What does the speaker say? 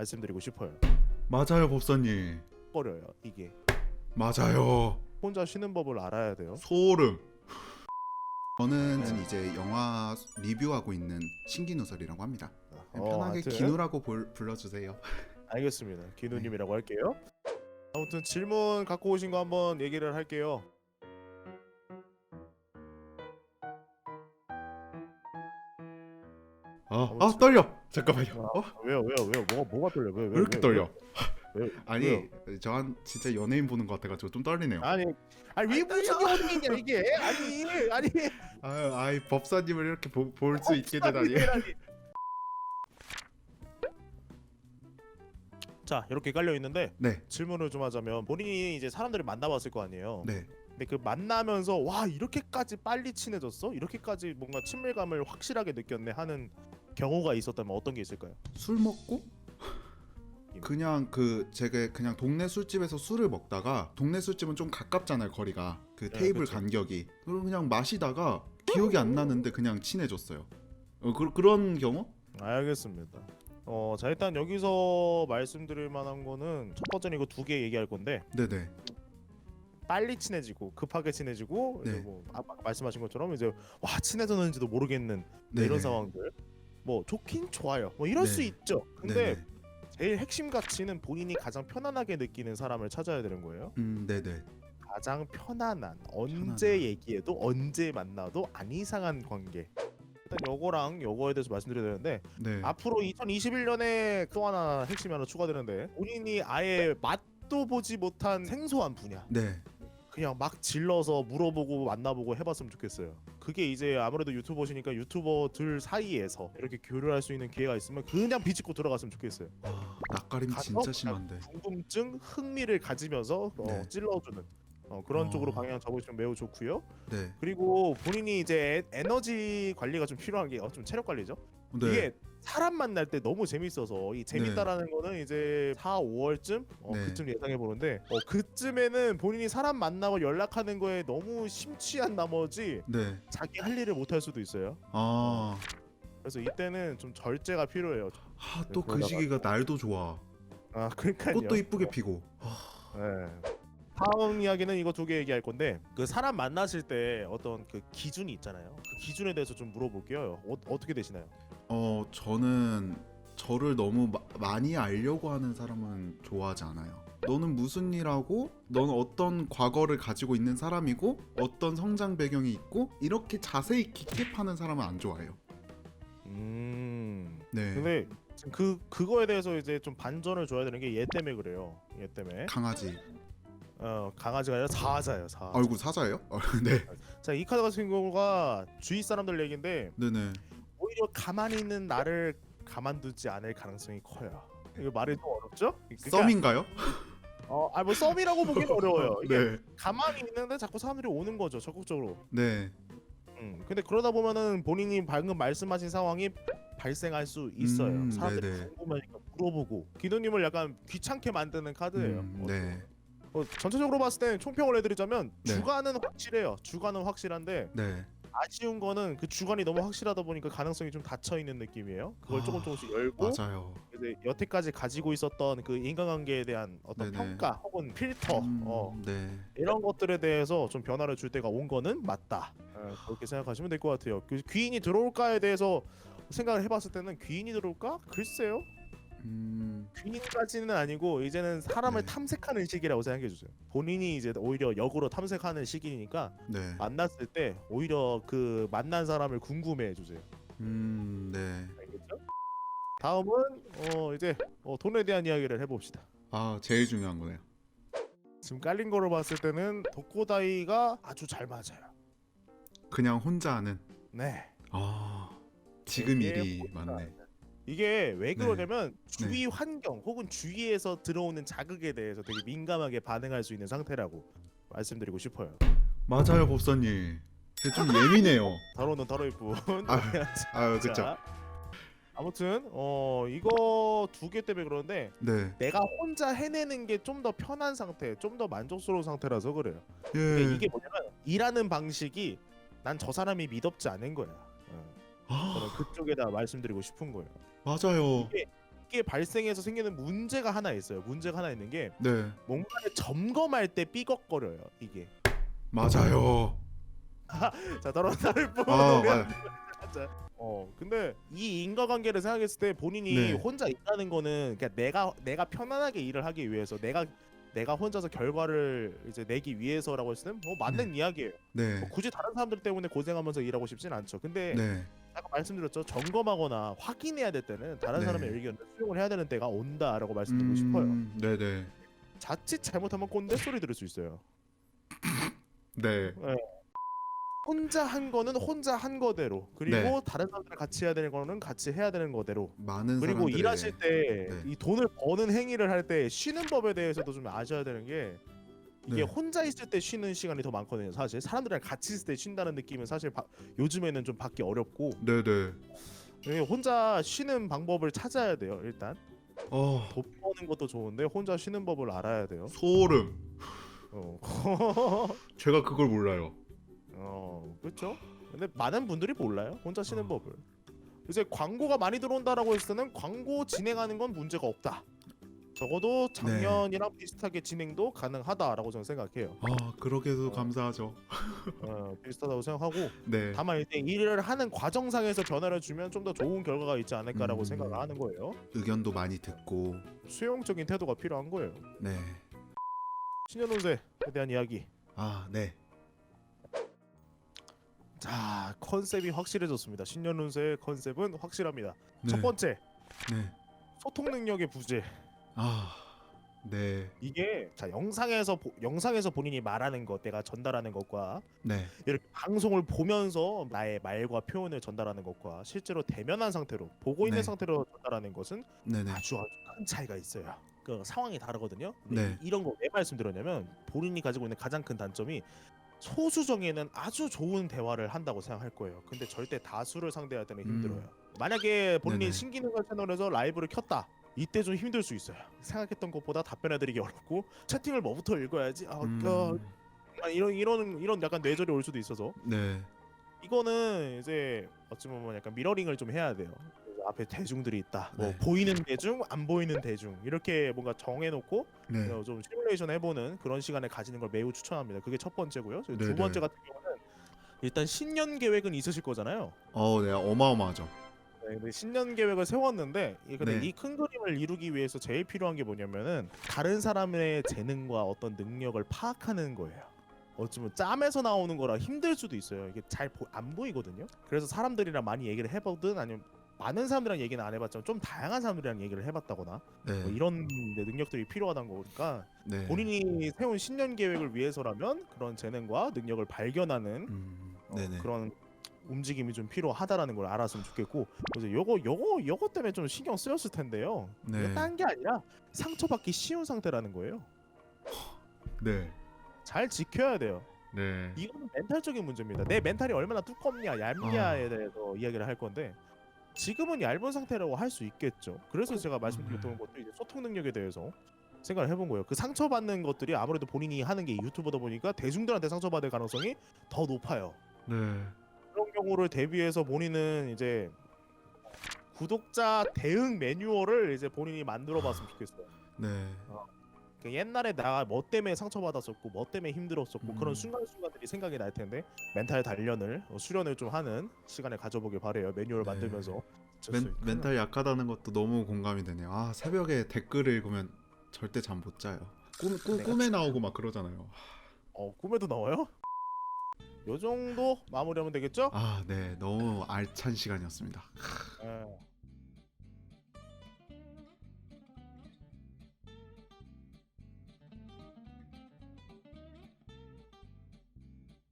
말씀드리고 싶어요. 맞아요, 법사님. 꺼려요 이게. 맞아요. 혼자 쉬는 법을 알아야 돼요. 소름. 저는 이제 영화 리뷰하고 있는 신기누설이라고 합니다. 편하게 하여튼 기누라고 불러주세요. 알겠습니다. 기누님이라고 할게요. 아무튼 질문 갖고 오신 거 한번 얘기를 할게요. 떨려. 잠깐만요. 왜요? 뭐가 떨려? 왜 이렇게 떨려? 왜요? 아니, 저한 진짜 연예인 보는 것 같아가지고 좀 떨리네요. 아니 왜 무슨 연예인이야 이게? 아니 아이 법사님을 이렇게 볼 수 있게 되다니. 자 이렇게 깔려 있는데 네, 질문을 좀 하자면 본인이 이제 사람들을 만나봤을 거 아니에요. 네. 근데 그 만나면서 와 이렇게까지 빨리 친해졌어? 이렇게까지 뭔가 친밀감을 확실하게 느꼈네 하는 경우가 있었다면 어떤 게 있을까요? 술 먹고 그냥 제가 그냥 동네 술집에서 술을 먹다가 동네 술집은 좀 가깝잖아요, 거리가. 그 네, 테이블 그쵸. 간격이. 그리고 그냥 마시다가 기억이 안 나는데 그냥 친해졌어요. 그런 경우? 알겠습니다. 자 일단 여기서 말씀드릴 만한 거는 첫 번째는 이거 두 개 얘기할 건데 네네. 빨리 친해지고 급하게 친해지고 네. 이제 뭐 아까 말씀하신 것처럼 이제 와 친해졌는지도 모르겠는 네네. 이런 상황들 뭐 좋긴 좋아요. 뭐 이럴 네. 수 있죠. 근데 네네. 제일 핵심 가치는 본인이 가장 편안하게 느끼는 사람을 찾아야 되는 거예요. 네네. 가장 편안한 언제 편안한. 얘기해도 언제 만나도 안 이상한 관계. 일단 요거랑 요거에 대해서 말씀드려야 되는데 네. 앞으로 2021년에 또 하나 핵심이 하나 추가되는데 본인이 아예 맛도 보지 못한 생소한 분야 네. 그냥 막 질러서 물어보고 만나보고 해봤으면 좋겠어요. 그게 이제 아무래도 유튜버시니까 유튜버들 사이에서 이렇게 교류할 수 있는 기회가 있으면 그냥 비집고 들어갔으면 좋겠어요. 낯가림 가서 진짜 심한데. 궁금증, 흥미를 가지면서 네. 찔러주는 그런 쪽으로 어. 방향 잡으시면 매우 좋고요. 네. 그리고 본인이 이제 에너지 관리가 좀 필요한 게 좀 체력 관리죠. 네. 이게 사람 만날 때 너무 재밌어서 이 재밌다라는 거는 이제 4, 5월쯤 네. 그쯤 예상해 보는데 그쯤에는 본인이 사람 만나고 연락하는 거에 너무 심취한 나머지 네. 자기 할 일을 못 할 수도 있어요. 그래서 이때는 좀 절제가 필요해요. 또 그 그러다가- 시기가 날도 좋아. 그러니까요. 꽃도 이쁘게 피고. 네. 다음 이야기는 이거 두 개 얘기할 건데 그 사람 만나실 때 어떤 그 기준이 있잖아요. 그 기준에 대해서 좀 물어볼게요. 어떻게 되시나요? 저는 저를 너무 많이 알려고 하는 사람은 좋아하지 않아요. 너는 무슨 일하고 너는 어떤 과거를 가지고 있는 사람이고 어떤 성장 배경이 있고 이렇게 자세히 깊게 파는 사람은 안 좋아해요. 네. 근데 지금 그거에 대해서 이제 좀 반전을 줘야 되는 게 얘 때문에 그래요. 얘 때문에. 강아지. 강아지가 아니라 사자예요. 사자. 아이고 사자예요? 네. 자, 이 카드 같은 경우가 주위 사람들 얘긴데 네네. 오히려 가만히 있는 나를 가만두지 않을 가능성이 커요. 이거 말이 좀 어렵죠? 썸인가요? 뭐 썸이라고 보기는 어려워요. 이게 네. 가만히 있는데 자꾸 사람들이 오는 거죠, 적극적으로. 네. 근데 그러다 보면은 본인이 방금 말씀하신 상황이 발생할 수 있어요. 사람들이 네네. 궁금하니까 물어보고 기도님을 약간 귀찮게 만드는 카드예요. 네. 전체적으로 봤을 때는 총평을 해드리자면 네. 주관은 확실해요. 주관은 확실한데 네. 아쉬운 거는 그 주관이 너무 확실하다 보니까 가능성이 좀 닫혀 있는 느낌이에요. 그걸 조금씩 열고 맞아요. 이제 여태까지 가지고 있었던 그 인간관계에 대한 어떤 네네. 평가 혹은 필터 네. 이런 것들에 대해서 좀 변화를 줄 때가 온 거는 맞다. 그렇게 생각하시면 될 것 같아요. 그 귀인이 들어올까에 대해서 생각을 해봤을 때는 귀인이 들어올까? 글쎄요. 귀인까지는 아니고 이제는 사람을 네. 탐색하는 시기라고 생각해 주세요. 본인이 이제 오히려 역으로 탐색하는 시기니까 네. 만났을 때 오히려 그 만난 사람을 궁금해해 주세요. 네. 알겠죠? 다음은 이제 돈에 대한 이야기를 해봅시다. 제일 중요한 거네요. 지금 깔린 거로 봤을 때는 독고다이가 아주 잘 맞아요. 그냥 혼자 하는. 네. 지금 되게 일이 혼자 맞네. 이게 왜 네. 그러냐면 주위 환경 혹은 주위에서 들어오는 자극에 대해서 되게 민감하게 반응할 수 있는 상태라고 말씀드리고 싶어요. 맞아요, 법사님. 좀 예민해요. 다루는 다루일 뿐. 그쵸. 자, 아무튼 이거 두 개 때문에 그러는데 네. 내가 혼자 해내는 게 좀 더 편한 상태, 좀 더 만족스러운 상태라서 그래요. 예. 이게 뭐냐면 일하는 방식이 난 저 사람이 믿업지 않은 거야. 저는 그쪽에다 말씀드리고 싶은 거예요. 맞아요. 이게 이게 발생해서 생기는 문제가 하나 있어요. 문제가 하나 있는 게 네. 뭔가를 점검할 때 삐걱거려요. 이게. 맞아요. 자, 다를 뿐. 아, 근데 이 인과관계를 생각했을 때 본인이 네. 혼자 있다는 거는 그러니까 내가 편안하게 일을 하기 위해서 내가 혼자서 결과를 이제 내기 위해서라고 했을 때 맞는 이야기예요. 네. 굳이 다른 사람들 때문에 고생하면서 일하고 싶진 않죠. 근데 네. 아까 말씀드렸죠. 점검하거나 확인해야 될 때는 다른 네. 사람의 의견을 수용을 해야 되는 때가 온다라고 말씀드리고 싶어요. 네네. 자칫 잘못하면 꼰대 소리 들을 수 있어요. 네. 혼자 한 거는 혼자 한 거대로, 그리고 네. 다른 사람들이랑 같이 해야 되는 거는 같이 해야 되는 거대로. 많은 그리고 사람들의 일하실 때 네. 이 돈을 버는 행위를 할 때 쉬는 법에 대해서도 좀 아셔야 되는 게, 이게 네. 혼자 있을 때 쉬는 시간이 더 많거든요. 사실 사람들이랑 같이 있을 때 쉰다는 느낌은 사실 요즘에는 좀 받기 어렵고, 네네. 혼자 쉬는 방법을 찾아야 돼요. 일단 어, 돈 버는 것도 좋은데 혼자 쉬는 법을 알아야 돼요. 소름. 어. 제가 그걸 몰라요. 그렇죠. 근데 많은 분들이 몰라요. 혼자 쉬는 법을. 이제 광고가 많이 들어온다라고 했을 때는 광고 진행하는 건 문제가 없다. 적어도 작년이랑 비슷하게 진행도 가능하다라고 저는 생각해요. 그러게도 감사하죠. 비슷하다고 생각하고, 네. 다만 이제 일을 하는 과정상에서 변화를 주면 좀 더 좋은 결과가 있지 않을까라고 생각을 하는 거예요. 의견도 많이 듣고. 수용적인 태도가 필요한 거예요. 네. 신년운세에 대한 이야기. 네. 자, 컨셉이 확실해졌습니다. 신년운세의 컨셉은 확실합니다. 네. 첫 번째, 네. 소통 능력의 부재. 네. 이게 자 영상에서 본인이 말하는 것, 내가 전달하는 것과 네. 이렇게 방송을 보면서 나의 말과 표현을 전달하는 것과 실제로 대면한 상태로 보고 있는 네. 상태로 전달하는 것은 네네. 아주 큰 차이가 있어요. 그 상황이 다르거든요. 근데 네. 이런 거 왜 말씀드렸냐면, 본인이 가지고 있는 가장 큰 단점이 소수정예는 아주 좋은 대화를 한다고 생각할 거예요. 근데 절대 다수를 상대할 때는 힘들어요. 만약에 본인이 네네. 신기능가 채널에서 라이브를 켰다. 이때 좀 힘들 수 있어요. 생각했던 것보다 답변해드리기 어렵고, 채팅을 뭐부터 읽어야지. 이런 약간 뇌절이 올 수도 있어서, 네. 이거는 이제 어찌 보면 약간 미러링을 좀 해야 돼요. 앞에 대중들이 있다. 네. 보이는 대중, 안 보이는 대중, 이렇게 뭔가 정해놓고 네. 좀 시뮬레이션 해보는 그런 시간을 가지는 걸 매우 추천합니다. 그게 첫 번째고요. 두 네네. 번째 같은 경우는 일단 신년 계획은 있으실 거잖아요. 네. 어마어마하죠. 네, 근데 신년 계획을 세웠는데, 근데 네. 이 큰 그림을 이루기 위해서 제일 필요한 게 뭐냐면은 다른 사람의 재능과 어떤 능력을 파악하는 거예요. 어쩌면 짬에서 나오는 거라 힘들 수도 있어요. 이게 잘 안 보이거든요. 그래서 사람들이랑 많이 얘기를 해보든, 아니면 많은 사람들이랑 얘기는 안 해봤지만 좀 다양한 사람들이랑 얘기를 해봤다거나 네. 이런 능력들이 필요하다는 거니까, 네. 본인이 세운 신년 계획을 위해서라면 그런 재능과 능력을 발견하는 네네. 그런 움직임이 좀 필요하다라는 걸 알았으면 좋겠고, 그래서 요거 때문에 좀 신경 쓰였을 텐데요. 네. 딴 게 아니라 상처받기 쉬운 상태라는 거예요. 네. 잘 지켜야 돼요. 네. 이거는 멘탈적인 문제입니다. 내 멘탈이 얼마나 두껍냐 얇냐에 대해서 이야기를 할 건데, 지금은 얇은 상태라고 할 수 있겠죠. 그래서 제가 말씀드렸던 것도 이제 소통 능력에 대해서 생각을 해본 거예요. 그 상처받는 것들이 아무래도 본인이 하는 게 유튜버다 보니까 대중들한테 상처받을 가능성이 더 높아요. 네. 그런 경우를 대비해서 본인은 이제 구독자 대응 매뉴얼을 이제 본인이 만들어봤으면 좋겠어요. 네. 그 옛날에 나 뭐 때문에 상처받았었고 뭐 때문에 힘들었었고 그런 순간순간들이 생각이 날 텐데, 멘탈 단련을 수련을 좀 하는 시간을 가져보길 바래요. 매뉴얼 네. 만들면서. 멘탈 약하다는 것도 너무 공감이 되네요. 새벽에 댓글을 읽으면 절대 잠 못 자요. 꿈에 나오고 막 그러잖아요. 꿈에도 나와요? 요 정도 마무리하면 되겠죠? 네. 너무 알찬 시간이었습니다.